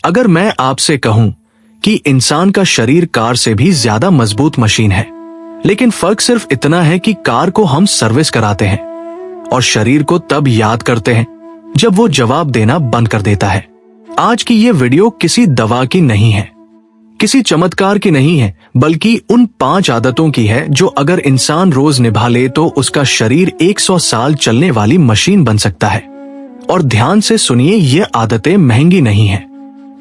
अगर मैं आपसे कहूं कि इंसान का शरीर कार से भी ज्यादा मजबूत मशीन है, लेकिन फर्क सिर्फ इतना है कि कार को हम सर्विस कराते हैं और शरीर को तब याद करते हैं जब वो जवाब देना बंद कर देता है। आज की ये वीडियो किसी दवा की नहीं है, किसी चमत्कार की नहीं है, बल्कि उन 5 आदतों की है जो अगर इंसान रोज निभा ले तो उसका शरीर 100 साल चलने वाली मशीन बन सकता है। और ध्यान से सुनिए, ये आदतें महंगी नहीं हैं,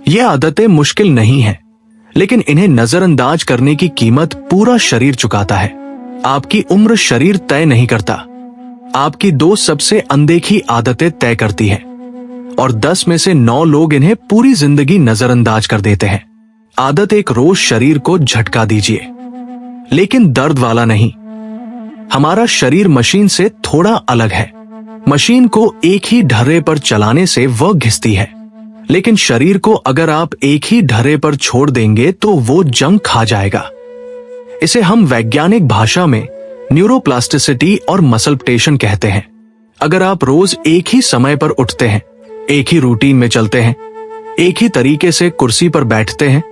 ये आदतें मुश्किल नहीं हैं, लेकिन इन्हें नजरअंदाज करने की कीमत पूरा शरीर चुकाता है। आपकी उम्र शरीर तय नहीं करता, आपकी 2 सबसे अनदेखी आदतें तय करती है, और 10 में से 9 लोग इन्हें पूरी जिंदगी नजरअंदाज कर देते हैं। आदत 1, रोज शरीर को झटका दीजिए, लेकिन दर्द वाला नहीं। हमारा शरीर मशीन से थोड़ा अलग है। मशीन को एक ही ढर्रे पर चलाने से वह घिसती है, लेकिन शरीर को अगर आप एक ही ढर्रे पर छोड़ देंगे तो वो जंग खा जाएगा। इसे हम वैज्ञानिक भाषा में न्यूरोप्लास्टिसिटी और मसल्टेशन कहते हैं। अगर आप रोज एक ही समय पर उठते हैं, एक ही रूटीन में चलते हैं, एक ही तरीके से कुर्सी पर बैठते हैं,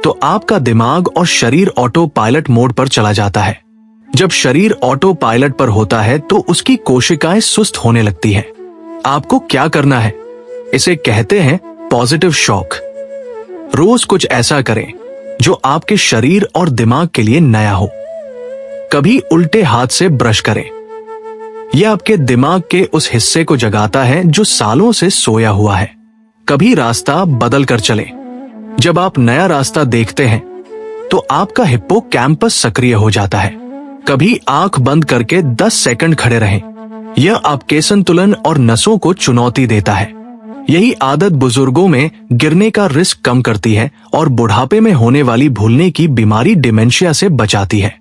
तो आपका दिमाग और शरीर ऑटो पायलट मोड पर चला जाता है। जब शरीर ऑटो पायलट पर होता है तो उसकी कोशिकाएं सुस्त होने लगती हैं। आपको क्या करना है? इसे कहते हैं पॉजिटिव शॉक। रोज कुछ ऐसा करें जो आपके शरीर और दिमाग के लिए नया हो। कभी उल्टे हाथ से ब्रश करें, यह आपके दिमाग के उस हिस्से को जगाता है जो सालों से सोया हुआ है। कभी रास्ता बदल कर चलें, जब आप नया रास्ता देखते हैं तो आपका हिप्पोकैम्पस सक्रिय हो जाता है। कभी आंख बंद करके 10 सेकंड खड़े रहें, यह आपके संतुलन और नसों को चुनौती देता है। यही आदत बुजुर्गों में गिरने का रिस्क कम करती है और बुढ़ापे में होने वाली भूलने की बीमारी डिमेंशिया से बचाती है।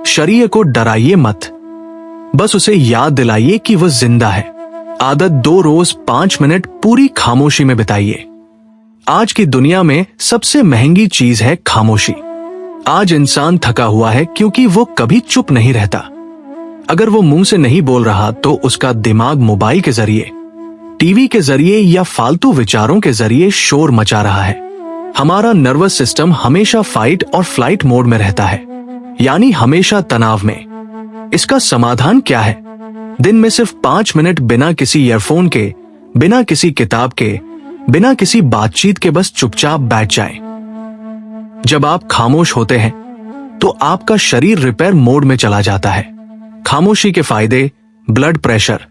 शरीर को डराइए मत, बस उसे याद दिलाइए कि वह जिंदा है। आदत 2, रोज 5 मिनट पूरी खामोशी में बिताइए। आज की दुनिया में सबसे महंगी चीज है खामोशी। आज इंसान थका हुआ है क्योंकि वो कभी चुप नहीं रहता। अगर वो मुंह से नहीं बोल रहा तो उसका दिमाग मोबाइल के जरिए, टीवी के जरिए या फालतू विचारों के जरिए शोर मचा रहा है। हमारा नर्वस सिस्टम हमेशा फाइट और फ्लाइट मोड में रहता है, यानी हमेशा तनाव में। इसका समाधान क्या है? दिन में सिर्फ 5 मिनट बिना किसी ईयरफोन के, बिना किसी किताब के, बिना किसी बातचीत के बस चुपचाप बैठ जाएं। जब आप खामोश होते हैं तो आपका शरीर रिपेयर मोड में चला जाता है। खामोशी के फायदे: ब्लड प्रेशर,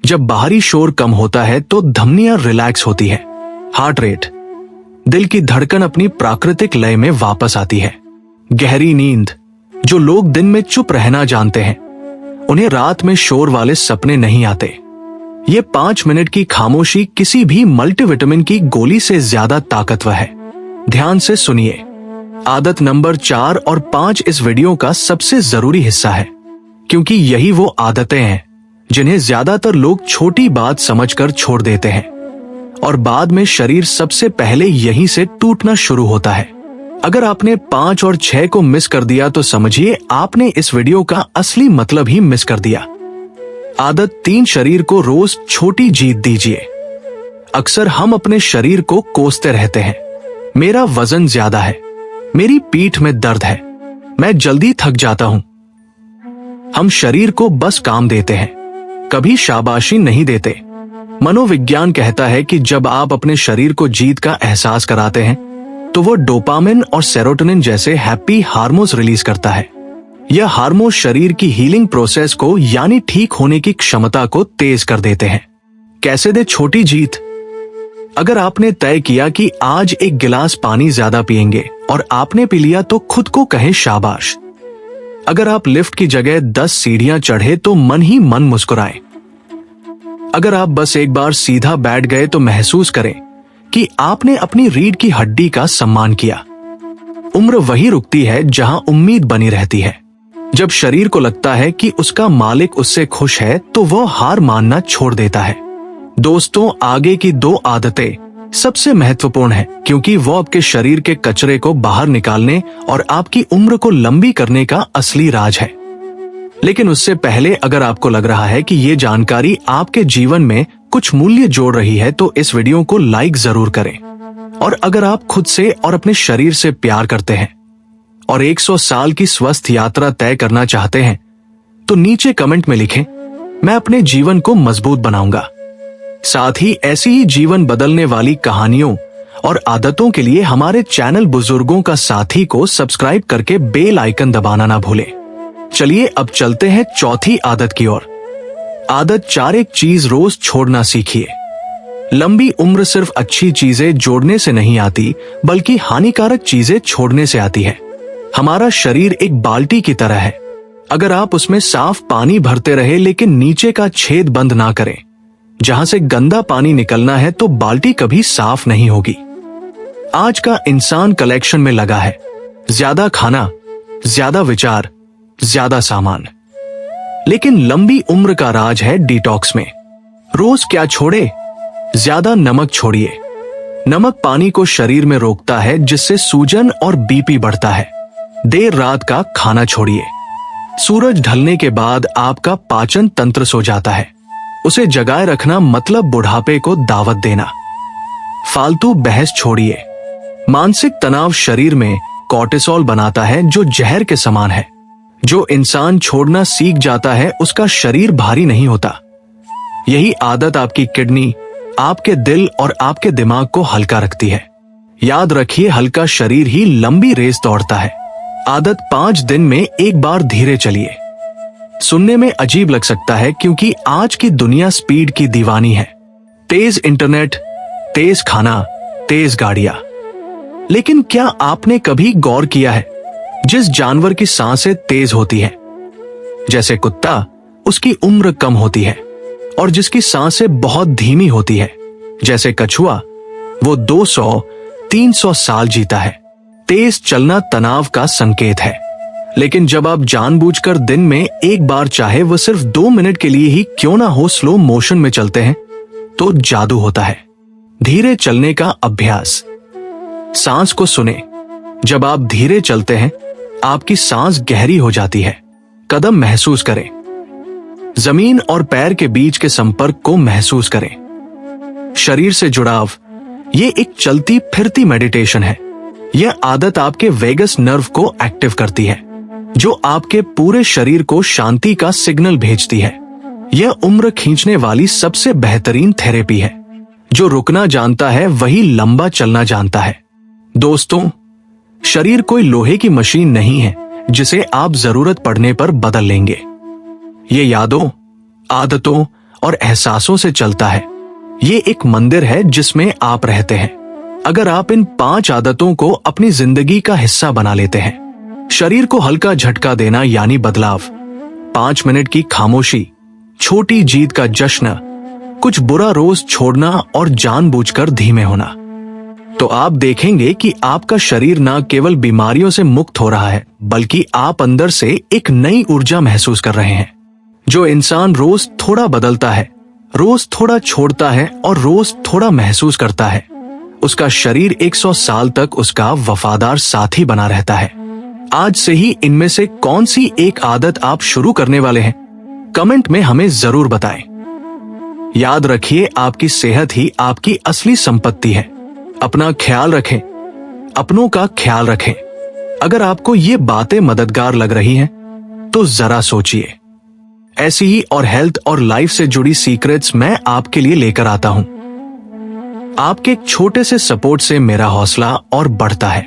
जब बाहरी शोर कम होता है तो धमनियां रिलैक्स होती है। हार्ट रेट, दिल की धड़कन अपनी प्राकृतिक लय में वापस आती है। गहरी नींद, जो लोग दिन में चुप रहना जानते हैं उन्हें रात में शोर वाले सपने नहीं आते। ये 5 मिनट की खामोशी किसी भी मल्टीविटामिन की गोली से ज्यादा ताकतवर है। ध्यान से सुनिए, आदत नंबर 4 और 5 इस वीडियो का सबसे जरूरी हिस्सा है, क्योंकि यही वो आदतें हैं जिन्हें ज्यादातर लोग छोटी बात समझकर छोड़ देते हैं और बाद में शरीर सबसे पहले यहीं से टूटना शुरू होता है। अगर आपने 5 और 6 को मिस कर दिया तो समझिए आपने इस वीडियो का असली मतलब ही मिस कर दिया। आदत 3, शरीर को रोज छोटी जीत दीजिए। अक्सर हम अपने शरीर को कोसते रहते हैं। मेरा वजन ज्यादा है, मेरी पीठ में दर्द है, मैं जल्दी थक जाता हूं। हम शरीर को बस काम देते हैं, कभी शाबाशी नहीं देते। मनोविज्ञान कहता है कि जब आप अपने शरीर को जीत का एहसास कराते हैं तो वो डोपामिन और सेरोटोनिन जैसे हैप्पी हार्मोन्स रिलीज करता है। यह हार्मोन शरीर की हीलिंग प्रोसेस को, यानी ठीक होने की क्षमता को तेज कर देते हैं। कैसे दे छोटी जीत? अगर आपने तय किया कि आज 1 गिलास पानी ज्यादा पिएंगे और आपने पी लिया तो खुद को कहें शाबाश। अगर आप लिफ्ट की जगह 10 सीढ़ियां चढ़े तो मन ही मन मुस्कुराएं। अगर आप बस एक बार सीधा बैठ गए तो महसूस करें कि आपने अपनी रीढ़ की हड्डी का सम्मान किया। उम्र वही रुकती है जहां उम्मीद बनी रहती है। जब शरीर को लगता है कि उसका मालिक उससे खुश है तो वह हार मानना छोड़ देता है। दोस्तों, आगे की 2 आदतें सबसे महत्वपूर्ण है, क्योंकि वो आपके शरीर के कचरे को बाहर निकालने और आपकी उम्र को लंबी करने का असली राज है। लेकिन उससे पहले अगर आपको लग रहा है कि ये जानकारी आपके जीवन में कुछ मूल्य जोड़ रही है तो इस वीडियो को लाइक जरूर करें और अगर आप खुद से और अपने शरीर से प्यार करते हैं और 100 साल की स्वस्थ यात्रा तय करना चाहते हैं तो नीचे कमेंट में लिखें, मैं अपने जीवन को मजबूत बनाऊंगा। साथ ही ऐसी ही जीवन बदलने वाली कहानियों और आदतों के लिए हमारे चैनल बुजुर्गों का साथी को सब्सक्राइब करके बेल आइकन दबाना ना भूलें। चलिए अब चलते हैं चौथी आदत की ओर। आदत 4, एक चीज रोज छोड़ना सीखिए। लंबी उम्र सिर्फ अच्छी चीजें जोड़ने से नहीं आती, बल्कि हानिकारक चीजें छोड़ने से आती है। हमारा शरीर एक बाल्टी की तरह है। अगर आप उसमें साफ पानी भरते रहे लेकिन नीचे का छेद बंद ना करें, जहां से गंदा पानी निकलना है, तो बाल्टी कभी साफ नहीं होगी। आज का इंसान कलेक्शन में लगा है। ज्यादा खाना, ज्यादा विचार, ज्यादा सामान। लेकिन लंबी उम्र का राज है डिटॉक्स में। रोज क्या छोड़े? ज्यादा नमक छोड़िए। नमक पानी को शरीर में रोकता है, जिससे सूजन और बीपी बढ़ता है। देर रात का खाना छोड़िए। सूरज ढलने के बाद आपका पाचन तंत्र सो जाता है। उसे जगाए रखना मतलब बुढ़ापे को दावत देना। फालतू बहस छोड़िए। मानसिक तनाव शरीर में कॉर्टिसोल बनाता है, जो जहर के समान है। जो इंसान छोड़ना सीख जाता है, उसका शरीर भारी नहीं होता। यही आदत आपकी किडनी, आपके दिल और आपके दिमाग को हल्का रखती है। याद रखिए, हल्का शरीर ही लंबी रेस दौड़ता है। आदत 5, दिन में एक बार धीरे चलिए। सुनने में अजीब लग सकता है, क्योंकि आज की दुनिया स्पीड की दीवानी है। तेज इंटरनेट, तेज खाना, तेज गाड़ियां। लेकिन क्या आपने कभी गौर किया है, जिस जानवर की सांसें तेज होती है, जैसे कुत्ता, उसकी उम्र कम होती है, और जिसकी सांसें बहुत धीमी होती है, जैसे कछुआ, वो 200-300 साल जीता है। तेज चलना तनाव का संकेत है, लेकिन जब आप जानबूझकर दिन में एक बार, चाहे वो सिर्फ 2 मिनट के लिए ही क्यों ना हो, स्लो मोशन में चलते हैं, तो जादू होता है। धीरे चलने का अभ्यास। सांस को सुने। जब आप धीरे चलते हैं, आपकी सांस गहरी हो जाती है। कदम महसूस करें। जमीन और पैर के बीच के संपर्क को महसूस करें। शरीर से जुड़ाव। ये एक चलती फिरती मेडिटेशन है। यह आदत आपके वेगस नर्व को एक्टिव करती है, जो आपके पूरे शरीर को शांति का सिग्नल भेजती है। यह उम्र खींचने वाली सबसे बेहतरीन थेरेपी है। जो रुकना जानता है, वही लंबा चलना जानता है। दोस्तों, शरीर कोई लोहे की मशीन नहीं है, जिसे आप जरूरत पड़ने पर बदल लेंगे। ये यादों, आदतों और एहसासों से चलता है। ये एक मंदिर है जिसमें आप रहते हैं। अगर आप इन 5 आदतों को अपनी जिंदगी का हिस्सा बना लेते हैं। शरीर को हल्का झटका देना यानी बदलाव, 5 मिनट की खामोशी, छोटी जीत का जश्न, कुछ बुरा रोज छोड़ना और जानबूझकर धीमे होना, तो आप देखेंगे कि आपका शरीर न केवल बीमारियों से मुक्त हो रहा है, बल्कि आप अंदर से एक नई ऊर्जा महसूस कर रहे हैं। जो इंसान रोज थोड़ा बदलता है, रोज थोड़ा छोड़ता है और रोज थोड़ा महसूस करता है, उसका शरीर 100 साल तक उसका वफादार साथी बना रहता है। आज से ही इनमें से कौन सी एक आदत आप शुरू करने वाले हैं? कमेंट में हमें जरूर बताएं। याद रखिए, आपकी सेहत ही आपकी असली संपत्ति है। अपना ख्याल रखें, अपनों का ख्याल रखें। अगर आपको ये बातें मददगार लग रही हैं, तो जरा सोचिए। ऐसी ही और हेल्थ और लाइफ से जुड़ी सीक्रेट्स मैं आपके लिए लेकर आता हूं। आपके एक छोटे से सपोर्ट से मेरा हौसला और बढ़ता है।